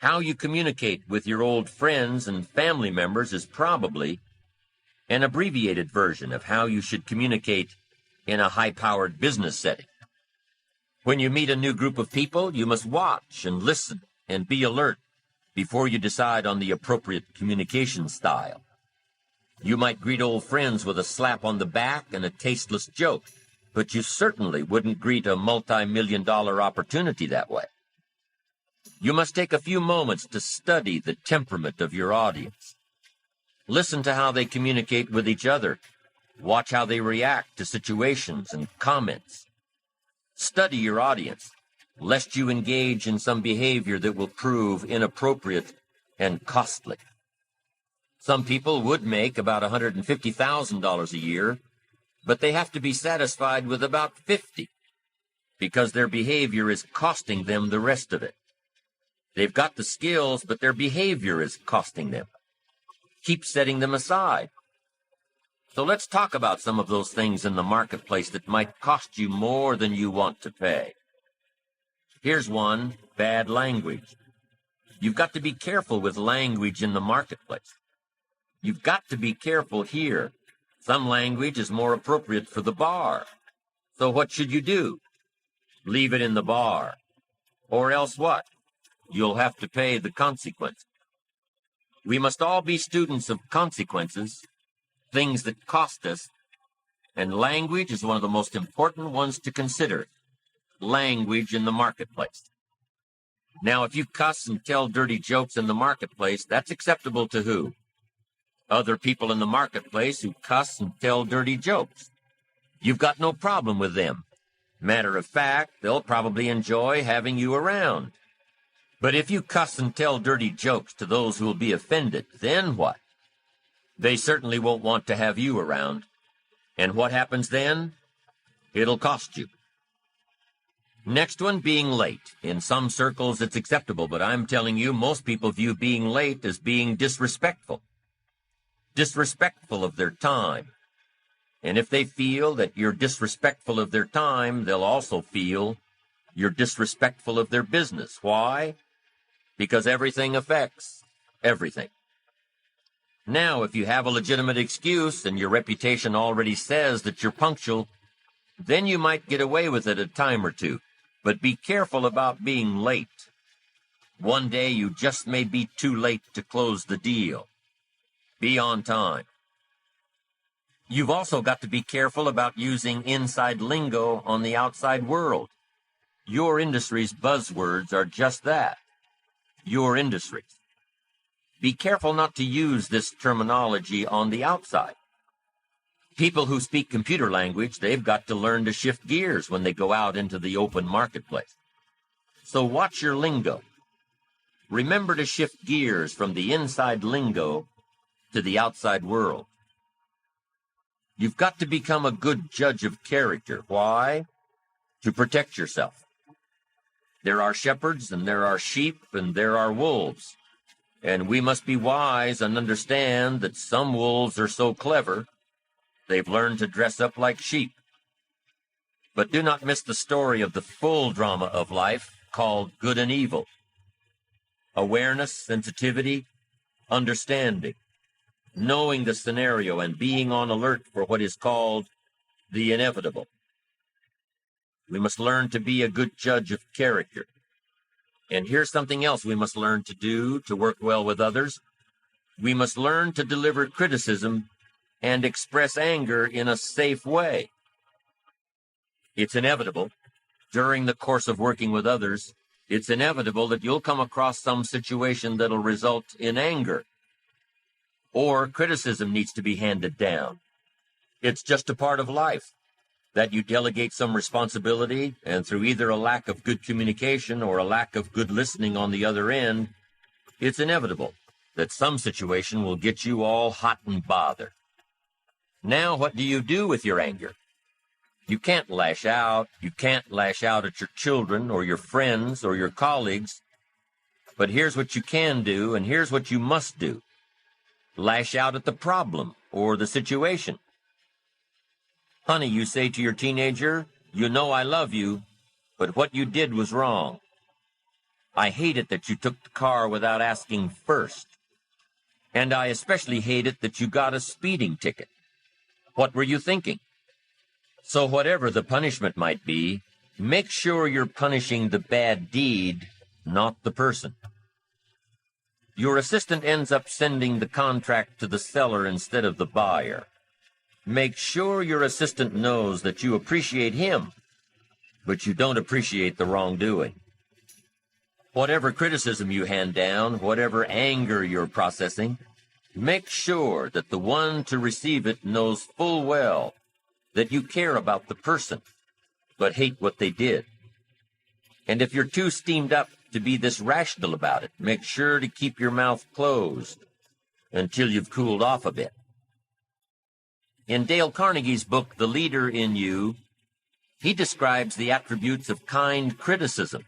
How you communicate with your old friends and family members is probably an abbreviated version of how you should communicate in a high-powered business setting. When you meet a new group of people, you must watch and listen and be alert before you decide on the appropriate communication style. You might greet old friends with a slap on the back and a tasteless joke, but you certainly wouldn't greet a multi-million-dollar opportunity that way. You must take a few moments to study the temperament of your audience. Listen to how they communicate with each other. Watch how they react to situations and comments. Study your audience, lest you engage in some behavior that will prove inappropriate and costly. Some people would make about $150,000 a year, but they have to be satisfied with about $50,000 because their behavior is costing them the rest of it. They've got the skills, but their behavior is costing them. Keep setting them aside. So let's talk about some of those things in the marketplace that might cost you more than you want to pay. Here's one: bad language. You've got to be careful with language in the marketplace. You've got to be careful here. Some language is more appropriate for the bar. So what should you do? Leave it in the bar. Or else what? You'll have to pay the consequence. We must all be students of consequences, things that cost us, and language is one of the most important ones to consider. Language in the marketplace. Now, if you cuss and tell dirty jokes in the marketplace, that's acceptable to who? Other people in the marketplace who cuss and tell dirty jokes. You've got no problem with them. Matter of fact, they'll probably enjoy having you around. But if you cuss and tell dirty jokes to those who will be offended, then what? They certainly won't want to have you around. And what happens then? It'll cost you. Next one, being late. In some circles it's acceptable, but I'm telling you, most people view being late as being disrespectful. Disrespectful of their time. And if they feel that you're disrespectful of their time, they'll also feel you're disrespectful of their business. Why? Because everything affects everything. Now, if you have a legitimate excuse and your reputation already says that you're punctual, then you might get away with it a time or two. But be careful about being late. One day you just may be too late to close the deal. Be on time. You've also got to be careful about using inside lingo on the outside world. Your industry's buzzwords are just that. Your industry. Be careful not to use this terminology on the outside. People who speak computer language, they've got to learn to shift gears when they go out into the open marketplace. So watch your lingo. Remember to shift gears from the inside lingo to the outside world. You've got to become a good judge of character. Why? To protect yourself. There are shepherds, and there are sheep, and there are wolves. And we must be wise and understand that some wolves are so clever, they've learned to dress up like sheep. But do not miss the story of the full drama of life called good and evil. Awareness, sensitivity, understanding, knowing the scenario and being on alert for what is called the inevitable. We must learn to be a good judge of character. And here's something else we must learn to do to work well with others. We must learn to deliver criticism and express anger in a safe way. It's inevitable. During the course of working with others, it's inevitable that you'll come across some situation that'll result in anger. Or criticism needs to be handed down. It's just a part of life, that you delegate some responsibility, and through either a lack of good communication or a lack of good listening on the other end, it's inevitable that some situation will get you all hot and bothered. Now, what do you do with your anger? You can't lash out. You can't lash out at your children or your friends or your colleagues. But here's what you can do, and here's what you must do. Lash out at the problem or the situation. Honey, you say to your teenager, you know I love you, but what you did was wrong. I hate it that you took the car without asking first. And I especially hate it that you got a speeding ticket. What were you thinking? So whatever the punishment might be, make sure you're punishing the bad deed, not the person. Your assistant ends up sending the contract to the seller instead of the buyer. Make sure your assistant knows that you appreciate him, but you don't appreciate the wrongdoing. Whatever criticism you hand down, whatever anger you're processing, make sure that the one to receive it knows full well that you care about the person, but hate what they did. And if you're too steamed up to be this rational about it, make sure to keep your mouth closed until you've cooled off a bit. In Dale Carnegie's book, The Leader in You, he describes the attributes of kind criticism.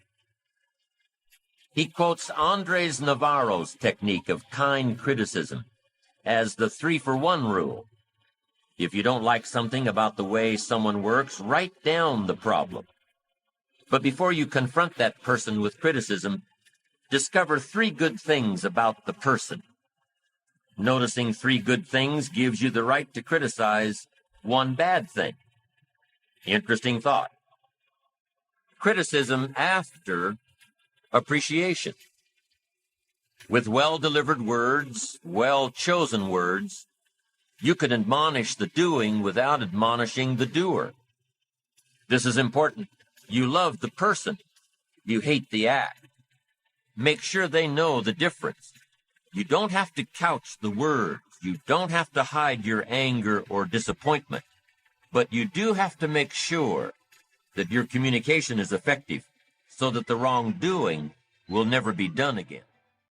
He quotes Andres Navarro's technique of kind criticism as the 3-for-1 rule. If you don't like something about the way someone works, write down the problem. But before you confront that person with criticism, discover 3 good things about the person. Noticing 3 good things gives you the right to criticize 1 bad thing. Interesting thought. Criticism after appreciation. With well-delivered words, well-chosen words, you can admonish the doing without admonishing the doer. This is important. You love the person. You hate the act. Make sure they know the difference. You don't have to couch the words. You don't have to hide your anger or disappointment. But you do have to make sure that your communication is effective so that the wrongdoing will never be done again.